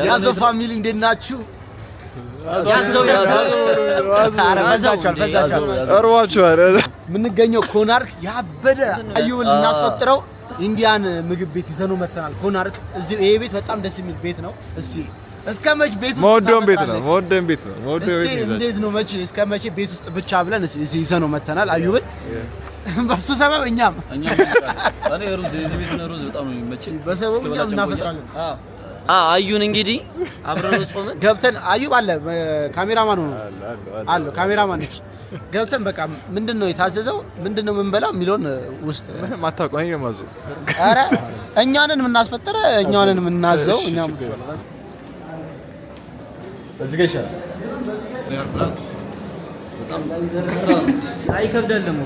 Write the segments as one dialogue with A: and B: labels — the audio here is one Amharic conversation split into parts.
A: ያዘው ፋሚሊ እንዴት ናችሁ? የምንገኘው ኮናርክ ያበደ አዩን እናፈጥረው ኢንዲያን ምግብ ቤት ይዘነው መተናል። ኮናርክ እዚህ ይሄ ቤት በጣም ደስ የሚል ቤት ነው። እስከ መቼ ቤት ውስጥ
B: ሞደም ቤት ነው።
A: እንዴት ነው መቼ እስከ መቼ ቤት ውስጥ ብቻ ብለን እዚህ ይዘነው መተናል። አዩን በሱ ሰበብ እኛም
C: እኔ ሩዝ እዚህ ቤት ነው ሩዝ በጣም ነው የሚመቸኝ።
A: በሰበብ እኛም እናፈጥራለን።
C: አዩን እንግዲህ አብረን ጾመን
A: ገብተን አዩብ አለ ካሜራማን ነው አለ ካሜራማን ነች። ገብተን በቃ ምንድነው የታዘዘው ምንድነው የምንበላው የሚለውን ውስጥ
B: ማታውቀው የማዙ
A: አረ እኛንን የምናስፈጥረ እኛንን የምናዘው እኛም
B: እዚህ ጋር ይሻላል።
C: በጣም አይከብደም ደግሞ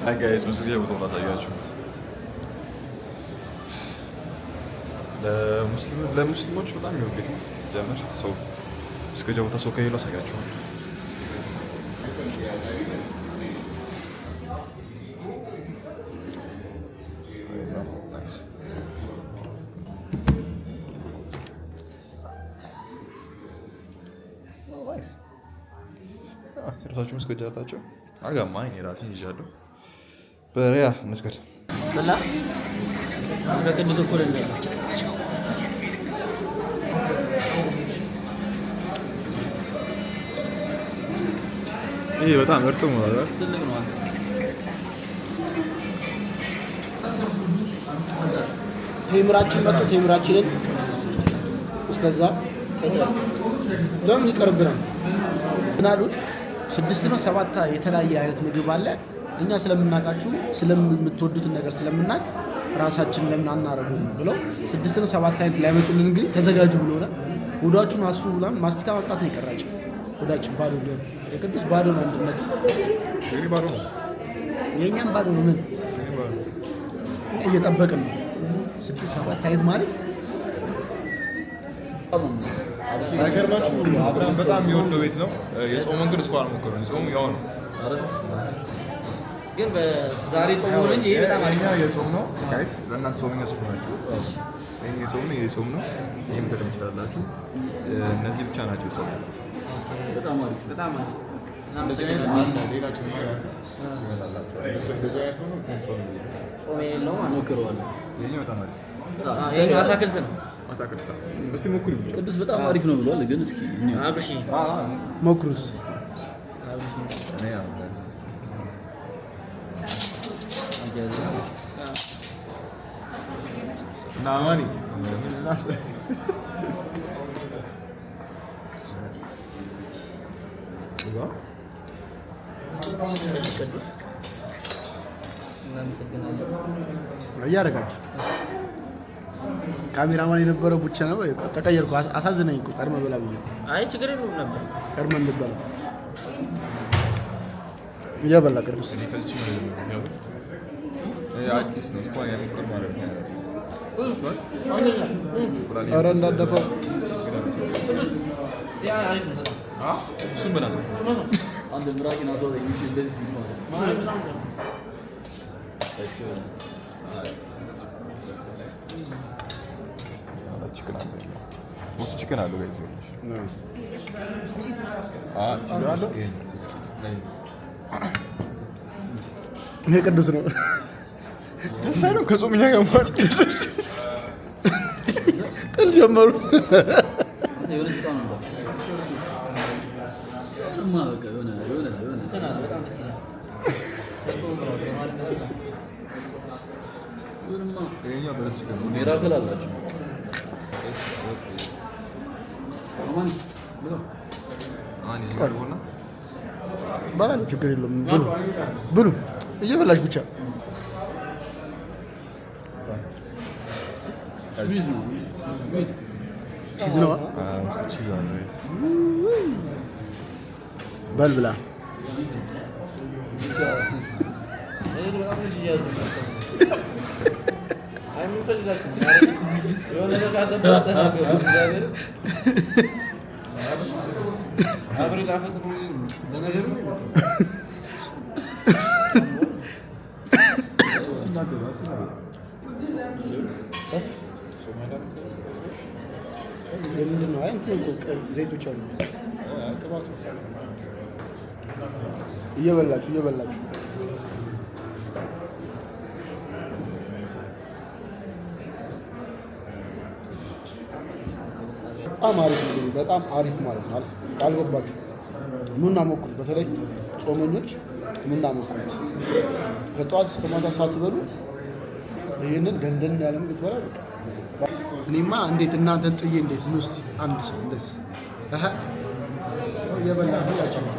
B: አይ ጋይስ መስጊያ ቦታውን አሳያችሁ። ለሙስሊሞች በጣም የሚሆን ቤት ነው። ጀመር ሰው እስከ ጀቦታ ሰው ከሌለው አሳያችሁ። ራሳችሁ መስገጃ አላቸው። አጋማ እኔ ራሴን ይዣለሁ። በሪያ መስገድ
C: በላ በቅዱስ እኮ ነው።
B: ይሄ በጣም ምርጥ ነው አይደል?
C: ትልቅ ነው።
A: ቴምራችን መጥቶ ቴምራችንን እስከዛ ለምን ይቀርብናል? ምናሉ 6 ነው 7 የተለያየ አይነት ምግብ አለ። እኛ ስለምናውቃችሁ ስለምትወዱትን ነገር ስለምናውቅ ራሳችን ለምን አናረጉም ብለው 6 ነው 7 አይነት ላይመጡልን እንግዲህ ተዘጋጁ ብሎናል። ወዳችሁን አስፉ ብለን ማስቲካ ማጥቃት ነው የቀራቸው። ወዳችን ባዶ ነው የቅዱስ ባዶ ነው እንደነቱ
B: ይሄ ባዶ ነው
A: የኛም ባዶ ነው። ምን እየጠበቅን ነው 6 7 አይነት ማለት
B: አይገርማችሁ? አብርሃም በጣም የሚወደው ቤት ነው። የጾሙን ግን እስካሁን አልሞከረውም። የጾሙ ያው ነው
C: ግን በዛሬ ጾም ነው እንጂ ይሄ በጣም አሪፍ ነው።
B: የጾም ነው ጋይስ፣ ለእናንተ ጾመኛ ስለሆናችሁ ይሄ የጾም ነው። ይሄም ተቀም ስላላችሁ እነዚህ ብቻ ናቸው የጾም ነው።
C: በጣም አሪፍ በጣም አሪፍ።
B: እንደዚህ አይነት አለ ሌላችሁ ነው ያላችሁ። እንደዚህ አይነት ነው
C: ጾም የሌለው ሞክረዋል።
B: ይሄኛው በጣም አሪፍ
C: ይሄኛው አታክልት ነው።
B: አታክልት እስቲ ሞክሩ።
C: ቅዱስ በጣም አሪፍ ነው ብሏል። ግን እስኪ አብሺ
A: ሞክሩስ
B: እኔ ያው ናማኒ ምን ናስ
C: ቅዱስ
A: እያደረጋችሁ ካሜራማን የነበረው ብቻ ነው ተቀየርኩ። አሳዝነኝ እኮ ቀድመህ በላ ብዬ።
C: አይ ችግር የለውም ነበር
A: ቀድመህ እንበላ እያበላ ቅዱስ
B: አዲስ ነው እስኳን ያመቀር ማለት ነው።
A: ኧረ እንዳደፈው
C: ያ አሪፍ ነው።
B: እሱም በላ
C: አንድ ምራቂና ሰው ላይ ይሽ እንደዚህ ይባላል።
B: ቺክን አለው ጋይስ ቺክን አለው።
A: ይሄ ቅዱስ ነው።
B: ደስ አይለው ከጾምኛ ጋር ማለት
A: ጥል ጀመሩ።
C: ሚራክል አላችሁ
A: ባላ ችግር የለውም። ብሉ እየበላሽ ብቻ ቺዝ ነው በል ብላ እየበላችሁ በጣም አሪፍ ማለት ነው። አልገባችሁ? ኑና ሞክሩት። በተለይ ጾመኞች ኑና ሞክሩት። ከጠዋት እስከ ማታ ሳትበሉ ይህንን ገንደን ያለ ምግብ በላ። እኔማ እንዴት እናንተን ጥዬ እንዴት ነው? እስኪ አንድ ሰው እንደዚህ እየበላ ሁላችንም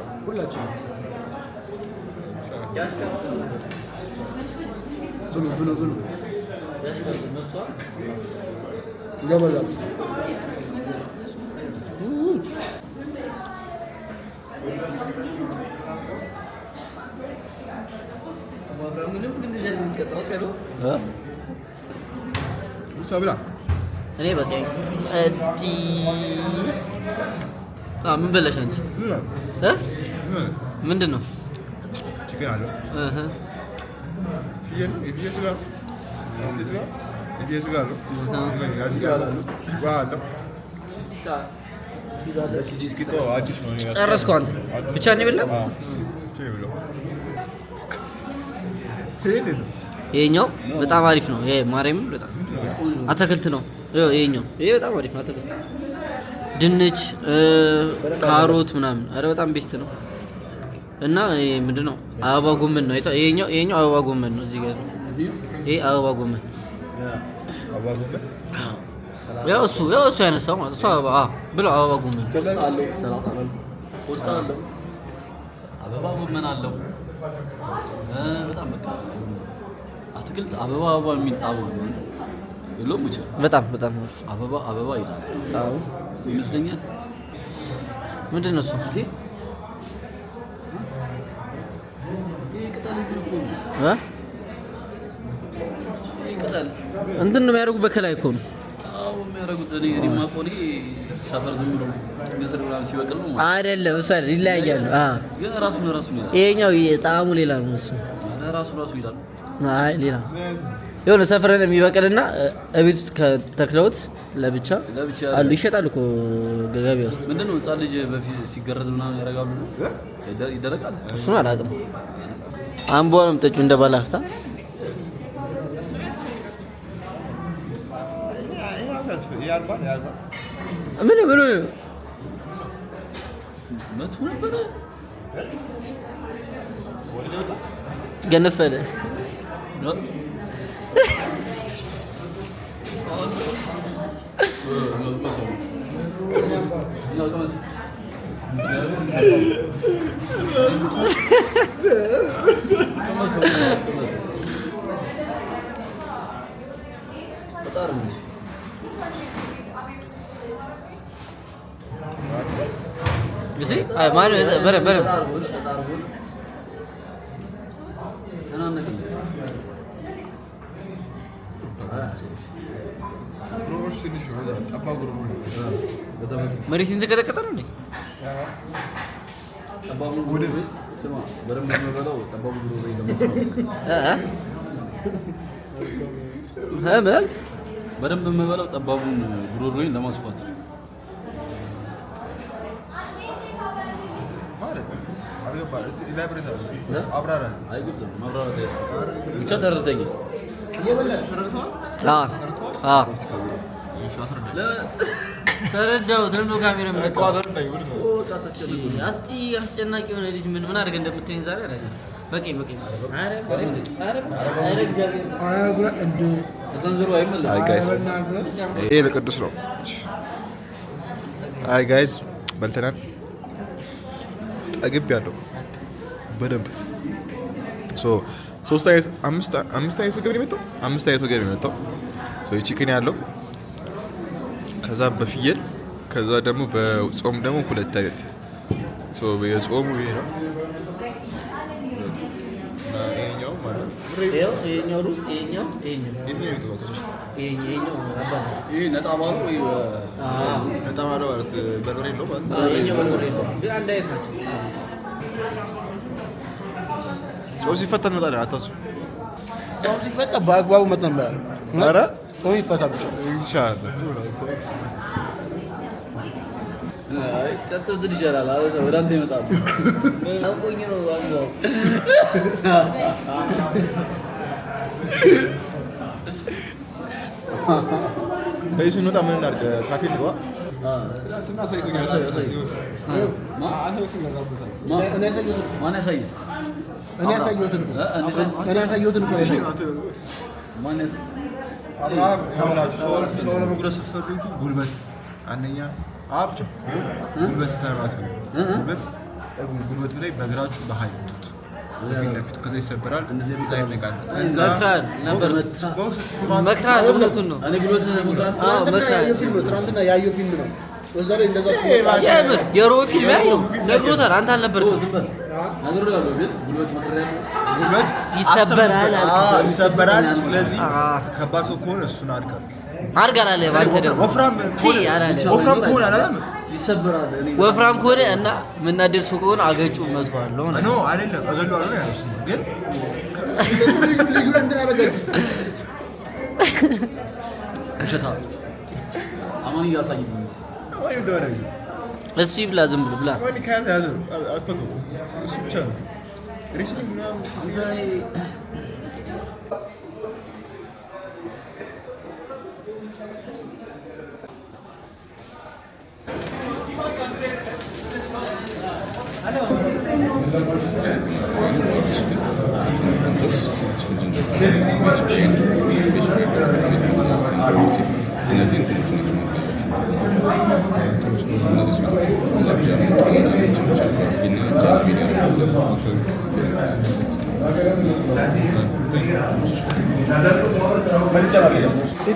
A: ብሉ እየበላችሁ
D: እኔ በቃ ምን በላሽ አንቺ? ምንድን ነው?
B: ችግር አለው። የፍየል ስጋ ነው።
D: ጨረስኩ። አንተ ብቻ ነው የበላው? ይሄኛው በጣም አሪፍ ነው። ይሄ ማርያም በጣም አትክልት ነው። ይሄኛው ይሄ በጣም አሪፍ ነው። አትክልት ድንች፣ ካሮት ምናምን። አረ በጣም ቤስት ነው። እና ይሄ ምንድነው? አበባ ጎመን ነው። ይሄኛው አበባ ጎመን ነው። እዚህ ጋር ይሄ አበባ ጎመን ያው እሱ ያነሳው ማለት እሱ አበባ ብለው አበባ ጎመን
C: ቆስጣ አለው አበባ ጎመን አለው። በጣም በቃ አትክልት አበባ የሚል ጣዕም ነው የለውም።
D: በጣም
C: አበባ ይላል። አዎ ይመስለኛል።
D: ምንድን ነው እሱ? እንትን ነው የሚያደርጉበት ከላይ እኮ ነው
C: የሚያደርጉት። እኔማ እኮ ሰፈር ዝም ብሎ ግስር ምናምን ሲበቅል ነው
D: አይደለም። እሱ አይደል ይለያያሉ።
C: ግን ራሱን ይላል።
D: ይሄኛው ጣዕሙ ሌላ ነው። እሱ
C: ራሱ ይላል።
D: አይ ሌላ የሆነ ሰፈር ላይ የሚበቅልና እቤት ውስጥ ከተክለውት ለብቻ አሉ። ይሸጣሉ እኮ ገበያ ውስጥ።
C: ምንድነው ህፃን ልጅ በፊት ሲገረዝ ምናምን ያደርጋሉ ነው ይደረጋል።
D: እሱን አላውቅም። አምቦ ነው የምጠጪው እንደ ባላፍታ ምን
C: መቶ ነበር
D: ገነፈለ መሬት እንደቀጠቀጠ ነው እንዴ?
C: ጠባቡ ጉሮሮ ስማ፣ በደንብ የምበላው ጠባቡ ጉሮሮ ለማስፋት በደንብ የምበላው ጠባቡን ጉሮሮዬን ለማስፋት ብቻ ተረድተኝ።
D: ተረዳው ትርምዶ ካሜራ አስጨናቂ የሆነ ልጅ ምን አድርገህ እንደምትለኝ ዛሬ አለ። በቂ ተሰንዝሮ አይመለስም።
B: ይሄ ለቅዱስ ነው። አይ ጋይዝ በልተናል። ጠግብ ያለው በደንብ ሶስት አይነት አምስት አይነት ምግብ ነው የመጣው። አምስት አይነት ምግብ ነው የመጣው። ቺክን ያለው ከዛ በፍየል ከዛ ደግሞ በጾም ደግሞ ሁለት አይነት የጾሙ ይሄ ነው። ይሄኛው ማለት
D: ይሄኛው ሩዝ ይሄኛው
B: የትኛው የምትበቃው?
D: ይሄኛው አባል
C: ይሄ ነጣ ባሉ ወይ
B: በጣም አለ ማለት በርበሬ የለው ማለት ነው።
D: ይሄኛው በርበሬ ነው ግን አንድ አይነት ናቸው።
B: ጾም ሲፈታ እንመጣለን። አታስቡ።
A: ጾም ሲፈታ በአግባቡ መጠን በላል።
B: ኧረ
A: ጾም ይፈታ ብቻ
B: ኢንሻአላህ።
C: አይ ጸጥታ ይሻላል። ወደ አንተ ይመጣሉ።
D: አውቆኝ ነው አግባቡ
B: እሺ እንውጣ። ምን እናድርግ? ካፌ እንግባ።
C: ማን ያሳየህ?
A: እኔ ያሳየሁትን እኮ
C: ማን ያሳየህ?
B: አብርሃም ሰው ለመጉረስ ስትፈልጉ ጉልበት አንደኛ አብቻ ጉልበት ተራሱ ጉልበቱ ላይ በእግራችሁ በኃይል ትቱ ፊት ለፊቱ ከዛ ይሰበራል። እዛ ይነቃል። ከዛ
D: መክራል እውነቱን ነው።
C: እኔ ብሎት
A: ትናንትና ያየው ፊልም ነው። በዛ ላይ እንደዛ
D: የምር የሮብ ፊልም ያየው ነግሮታል። አንተ አልነበርክም።
C: ዝም በል ነግሬሃለሁ። ግን ጉልበት መክሬያለሁ።
B: ጉልበት
D: ይሰበራል አልኩህ።
B: ይሰበራል። ስለዚህ ከባድ ሰው ከሆነ እሱን አድርጋል
D: አለ። ባንተ ደግሞ
B: ወፍራም ከሆነ አላለም
C: ይሰበራል።
D: ወፍራም ከሆነ እና የምናደር ሰው ከሆነ አገጩ መዝባለሁ
B: ነው አይደለም። እገለዋለሁ ነው ያለው። ግን
A: ልጁ እንትን አደረገች
C: እሸታ አማን እያሳየኝ ነው።
D: እሱ ይብላ፣ ዝም ብሎ ብላ።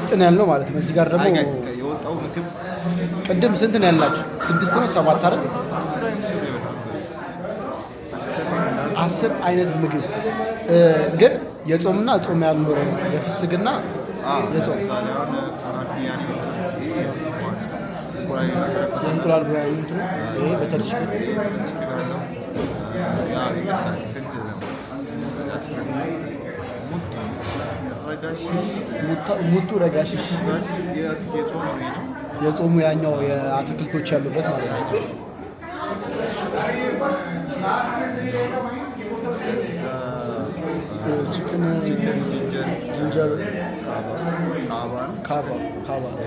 A: ጥን ያልነው ማለት ነው። እዚህ ጋር ደግሞ ቅድም ስንት ነው ያላችሁ? 6 ነው 7 አይደል? 10 አይነት ምግብ ግን የጾምና ጾም ያልኖረ ነው። የፍስግና የጾም የእንቁላል ብራይ እንትኑ ይሄ በተርሽ ሙቱ ረጋሽሽ የጾሙ ያኛው የአትክልቶች ያሉበት ማለት ነው። ቺክን ጂንጀር ካባ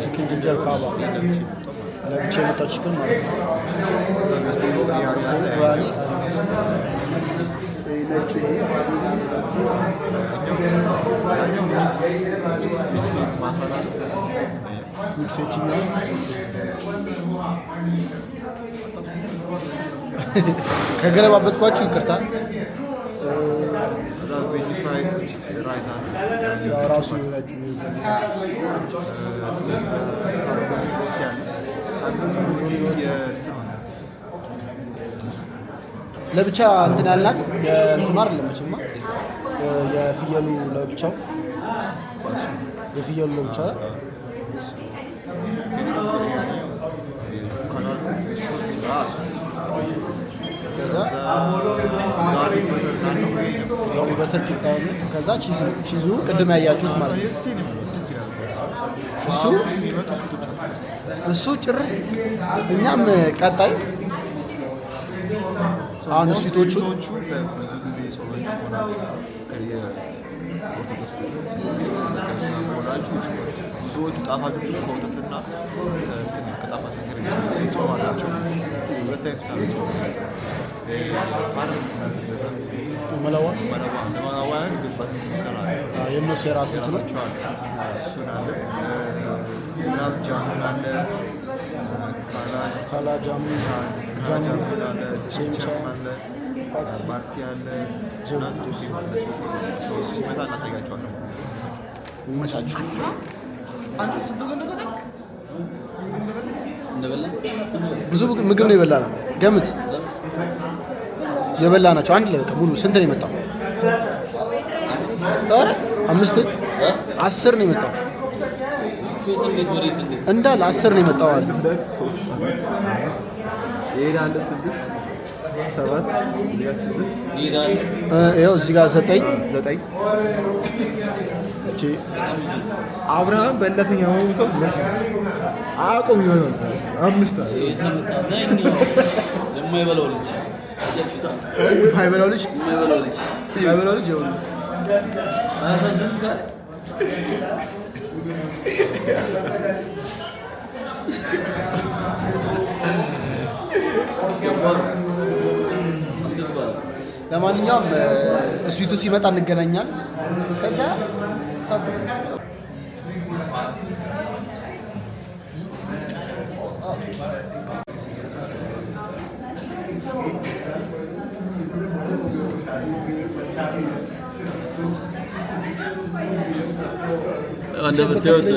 A: ቺክን ጂንጀር ካባ ለብቻ የመጣ ቺክን ማለት ነው። ነጭ ሚክሴችኛው ከገለባበጥኳችሁ ይቅርታ። ራሱ ለብቻ እንትን ያልናት የእንትኑ አይደለም መቼማ የፍየሉ ለብቻው ለብቻ ከዛ ቺዙ ቅድም ያያችሁት ማለት ነው። እሱ ጭርስ። እኛም ቀጣይ አሁን ስዊቶቹ
B: ብዙ ጊዜ ጾመኛ ሆናችሁ ብዙዎቹ ጣፋጮቹ ከወተትና ከጣፋጭ ነገር ጾም አላቸው። ሁለት አይነት መለዋን ግባት ይሰራል።
A: የእነሱ የራሱ
B: ናቸው። እሱን አለ ጃሙን አለ
A: ካላ ጃሙን አለ ቼምቻም አለ
B: ባርቲ አለ ሲመጣ እናሳያቸዋለን።
A: ይመቻችሁ። ብዙ ምግብ ነው የበላ ነው። ገምት የበላ ናቸው አንድ ላይ በቃ ሙሉ ስንት ነው የመጣው? ኧረ 5 10 ነው የመጣው እንዳለ 10 ነው የመጣው አለ
B: 7
A: ይኸው እዚህ ጋር 9
B: አብርሃም በእለተኛ ሞቶ አቆም ይሆናል 5
C: የማይበላው ልጅ
A: የማይበላው ልጅ ይኸውልህ
C: አያሳዝንም ጋር
A: ለማንኛውም ስዊቱ ሲመጣ እንገናኛለን። እስከዛ
C: እንደምታዩት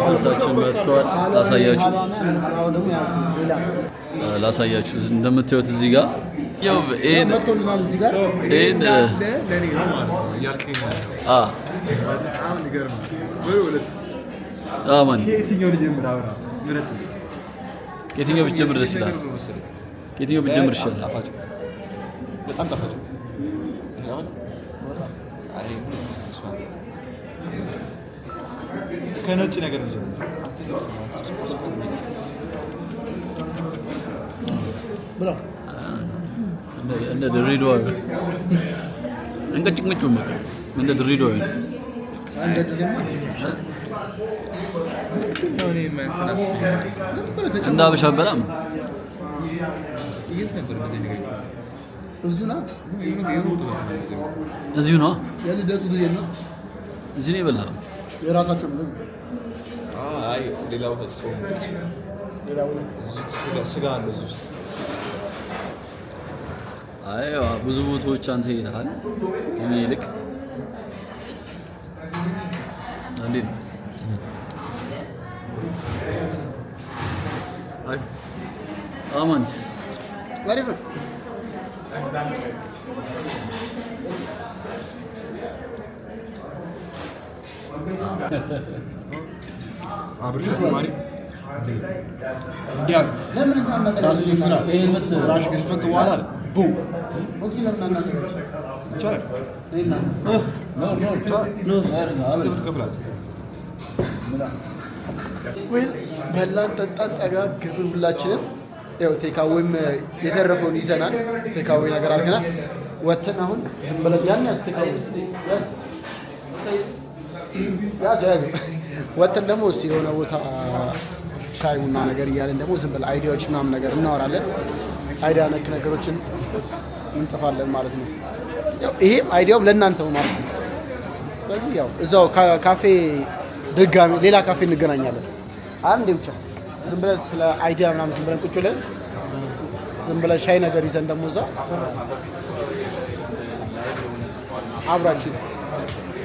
C: እህታችን መጥቷል። ላሳያችሁ እንደምታዩት እዚህ ጋር ያው ይሄን የትኛው ብትጀምር ደስ ይላል? የትኛው ብትጀምር ይሻላል?
B: በጣም ጣፋጭ ከነጭ ነገር ነው።
C: እንደ ድሬዳዋ እንቅጭቅጭ እንደ ድሬዳዋ እንደ አበሻ በላም እዚሁ ነው
A: የልደቱ ጊዜ ነው።
C: እዚሁ ነው የበላኸው?
A: የራሳቸው ነው።
B: አይ ሌላው ተስጦ
A: ሌላው
B: ስጋ አለ እዚህ ውስጥ።
C: አይ ብዙ ቦታዎች አንተ ሄደሃል ከኔ ይልቅ። እንዴት ነው?
B: አይ
C: አማንስ
A: አሪፍ ነው።
B: አብርሽ ተማሪ
A: እንዲያ ለምን ታናሰራሽ?
C: ይሄን መስለ
B: ራሽ ግልፈት በኋላ ቡ
A: ኦክሲ ለምን አናሰራሽ?
B: ይቻላል
A: ነይና
B: አብረን ትከፍላለህ።
A: ወይ በላን ጠጣን ጠጋግብን ሁላችንም። ያው ቴካዌም የተረፈውን ይዘናል። ቴካዌ ነገር አድርገናል። ወተን አሁን ዝም ብለን ያን ያዝ ቴካዌ ያዝ ወተን ደግሞ እስኪ የሆነ ቦታ ሻይ ቡና ነገር እያለን ደግሞ ዝም ብለን አይዲያዎች ምናምን ነገር እናወራለን። አይዲያ ነክ ነገሮችን እንጽፋለን ማለት ነው። ያው ይሄም አይዲያውም ለእናንተ ነው ማለት ነው። ስለዚህ ያው እዛው ካፌ ድጋሚ ሌላ ካፌ እንገናኛለን። አንዴ ብቻ ዝም ብለን ስለ አይዲያ ምናምን ዝም ብለን ቁጭ ብለን ዝም ብለን ሻይ ነገር ይዘን ደግሞ እዛው አብራችሁ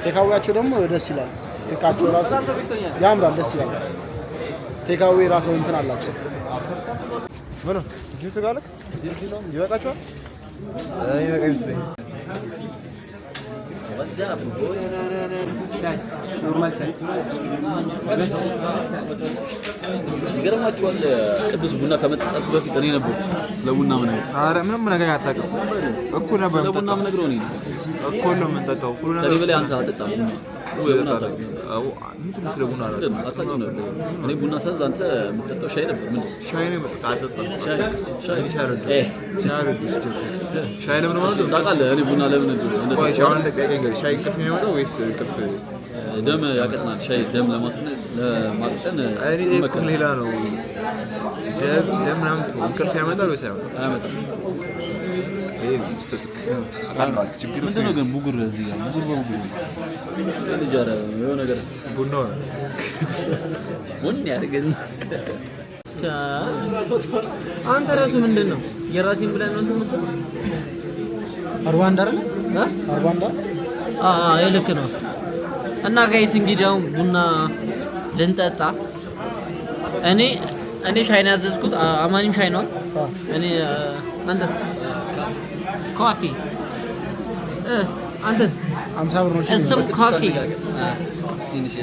A: ቴካዌያቸው ደግሞ ደስ ይላል። ቴካቸው ራሱ ያምራል፣ ደስ ይላል። ቴካዌ ራሱ እንትን አላቸው።
B: ምን እዚህ ተጋለክ ይበቃቸዋል። ይበቃ ይመስለኝ
C: ይገርማችኋል። ቅዱስ ቡና ከመጠጣቱ በፊት እኔ ነበር ለቡና ምን አይነት
B: ኧረ ምንም ነገር አታውቅም። እኩል ነበር
C: ለቡና ምን ነግረው ነው
B: እኩል ነው የምንጠጣው። እኩል ነው።
C: ከዚህ በላይ አንተ አጠጣም ቡና ቡና እኔ ቡና ሳዝ አንተ የምትጠጣው ሻይ ነበር። ምን
B: ሻይ ነው የምጠጣው? አልጠጣም። ሻይ ለምን ማለት ነው
C: ታውቃለህ? እኔ ቡና ለምን እንደው
B: ሻይ እንቅልፍ የሚያመጣው ወይስ እንቅልፍ
C: ደም ያቀጥናል? ሻይ ደም ለማቅጠን
B: እኔ ሌላ ነው። ደም ምናምን እንቅልፍ ያመጣል ወይስ አያመጣም?
C: ምንድን ነው ግን ቡጉር እዚህ ጋር ቡጉር በቡጉር ልጅ ኧረ የሆነ ነገር
B: ቡና
C: ቡና ያደርገን።
D: አንተ ራሱ ምንድን ነው የራሴን ብለን ነው እንትን የምትለው?
A: አርባንዳ አይደል? አርባንዳ
D: ልክ ነው። እና ጋይስ እንግዲህ አሁን ቡና ልንጠጣ እኔ ሻይ ነው ያዘዝኩት። አማኒም ሻይ ነው። እኔ አንተ ኮፊ አንተስ
A: 50 ብር ነው።
D: እሱም ካፌ
C: ትንሽ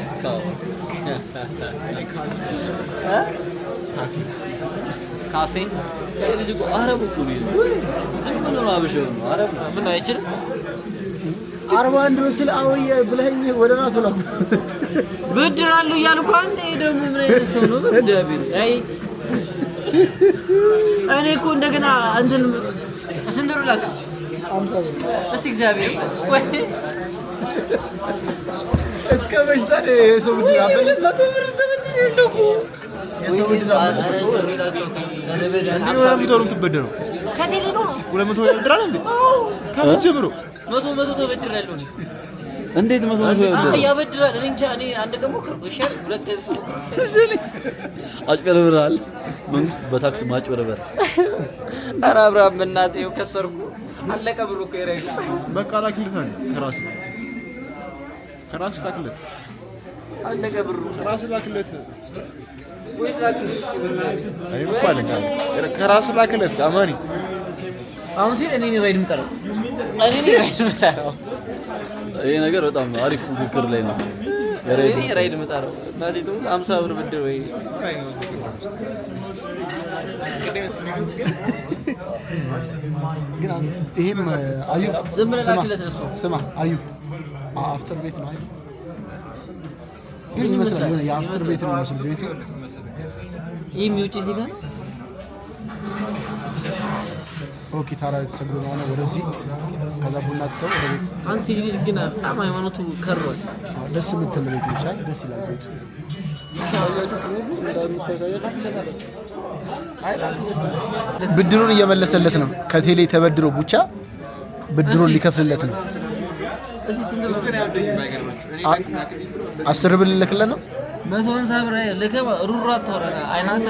D: ካፌ
C: ልጅ እኮ አረብ እኮ ነው አብሽው ነው አረብ
D: ምን አይችልም
A: 41 ነው ስለ አውዬ ብለኸኝ ወደ ራሱ ላኩ
D: ብድር አለው እያልኩ አንተ ደግሞ ምን አይነት ሰው ነው በእግዚአብሔር አይ እኔ እኮ እንደገና እንትን ስንት ብር ላክ
A: 50 ብር
D: እስቲ እግዚአብሔር ወይ
A: እስከ መሽታል የሰው ብድር አበለ
D: 100 ብር ተበድሬለሁ እኮ
A: የሰው ብድር አበለ
B: ነው የምትበደረው
D: ከቴሌ ነው
B: 200 ብር ብድር እንዴ ከምን ጀምሮ
D: 100 ተበድሬለሁ
C: እንዴት መቶ
D: ያበድራል እኔ እንጃ እኔ አንድ ቀን ሞክሬ ሸር ሁለት ቀን ሞክሬ
C: አጭበርብራል መንግስት በታክስ ማጭበርበር
D: ኧረ አብርሃም እናቴ ከሰርኩ አለቀ ብሩ እኮ ይረግ
B: በቃ ላክልታል ከራስ ታክለት
D: አለቀ ብሩ
B: ከራስ ላክለት
D: ወይስ ላክልሽ
B: አይ በቃ ከራስ ላክለት አማኒ
D: አሁን ሲል እኔ ራይድ ምጠራው እኔ ራይድ ምጠራው
C: ይሄ ነገር በጣም አሪፍ ፍክክር ላይ ነው።
D: እኔ ራይድ ምጠራው እናቴ 50 ብር ብድር ወይ
A: ግን ይሄም አዩ
D: ዝም ብለህ ላክለት ነው
A: ስማ አዩ አፍተር ቤት ነው አይደል ግን ይመስላል የሆነ የአፍተር ቤት ነው መስል ቤቱ
D: ይሄ ሚውጪ እዚህ ጋር
A: ኦኬ ታራ ተሰግሮ ነው ወደዚህ ከዛ ቡና ተው ወደ ቤት
D: አንተ ልጅ ግን በጣም ሃይማኖቱ ከሯል
A: ደስ የምትል ቤት ብቻ ደስ ይላል ቤቱ ብድሩን እየመለሰለት ነው ከቴሌ ተበድሮ ቡቻ ብድሩን ሊከፍልለት ነው
D: እዚህ ስንት ብር
A: 10 ብር ልልክለት ነው
D: 150 ብር ለከባ ሩራ ተወረና አይናሰ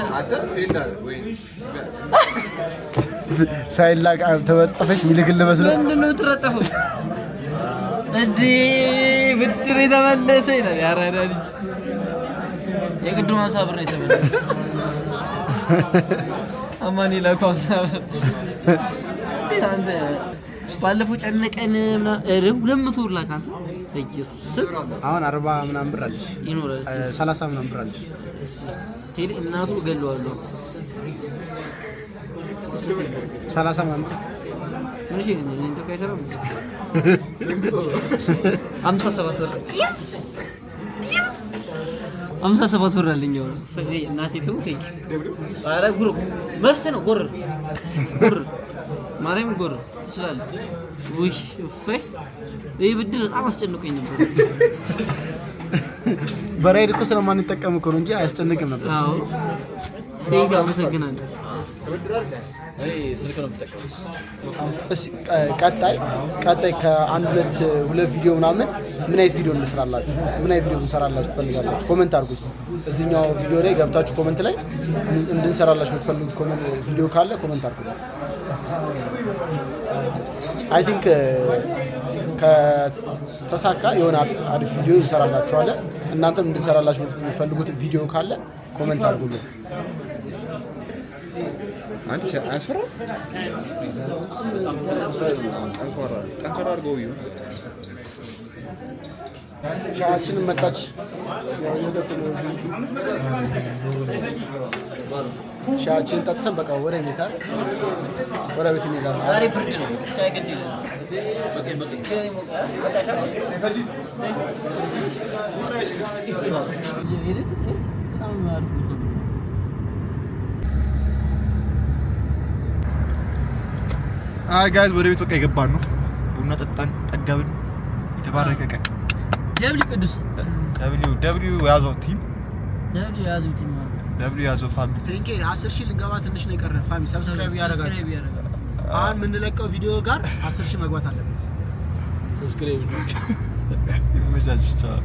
A: ሳይላቅ ተወጣፈሽ ሚልክል መስሎ
D: ምንድነው ተረጠፈው እንዴ ብድር የተመለሰ ይላል ያራዳ ልጅ የቅድም 50 ብር ነው የተመለሰ አማኒ ላኳው ሳብ አንተ ባለፈው ጨነቀን ምና 200 ብር ላካንተ በኢየሱስ
A: አሁን 40 ምናምን ብር አለሽ
D: ይኖራል
A: 30 ምናምን ብር አለሽ
D: ቴሌ እናቱ ገለዋለሁ
A: 30 ምናምን
D: ምን እሺ ግን እንትን ካይሰራም 57 ብር 57 ብር አለኝ ነው እናቴ ተውኝ ኧረ ጉር መፍተ ነው ጎር ማርያም ጎር ትችላለህ ውሽ ፈስ ይሄ ብድር በጣም አስጨንቆኝ ነበር
A: በራይድ እኮ ስለማንጠቀም እኮ ነው እንጂ አያስጨንቅም ነበር
D: አዎ ቴንክ አመሰግናለሁ
C: አይ ስልክ ነው የምጠቀመው
A: እሺ ቀጣይ ከአንድ ሁለት ቪዲዮ ምናምን ምን አይነት ቪዲዮ እንሰራላችሁ ምን አይነት ቪዲዮ እንሰራላችሁ ትፈልጋላችሁ ኮሜንት አድርጉ እዚህኛው ቪዲዮ ላይ ገብታችሁ ኮሜንት ላይ እንድንሰራላችሁ የምትፈልጉት ኮሜንት ቪዲዮ ካለ ኮሜንት አድርጉ አይ ቲንክ ከተሳካ የሆነ አሪፍ ቪዲዮ እንሰራላችኋለን እናንተም እንድንሰራላችሁ የምትፈልጉት ቪዲዮ ካለ ኮሜንት አድርጉልን
B: አንቺ አስፈራ ጠንካራ አድርገው ይሁን
A: ሻችን መጣች ሻችን ጠጥተን በቃ ወደ ቤት እንሄዳለን
D: ዛሬ ብርድ ነው ሻይ ግድ ይላል
B: አይ ጋይስ ወደ ቤት በቃ የገባን ነው ቡና ጠጣን ጠገብን የተባረከ ቀን ደብሊው ያዘው ቲም ደብሊው ያዘው ፋሚሊ
A: ቴንኬ 10,000 ልንገባ ትንሽ ነው የቀረ ፋሚሊ ሰብስክራይብ ያደርጋችሁ አሁን የምንለቀው ቪዲዮ ጋር 10,000 መግባት አለበት
C: ሰብስክራይብ
B: ይመቻችሁ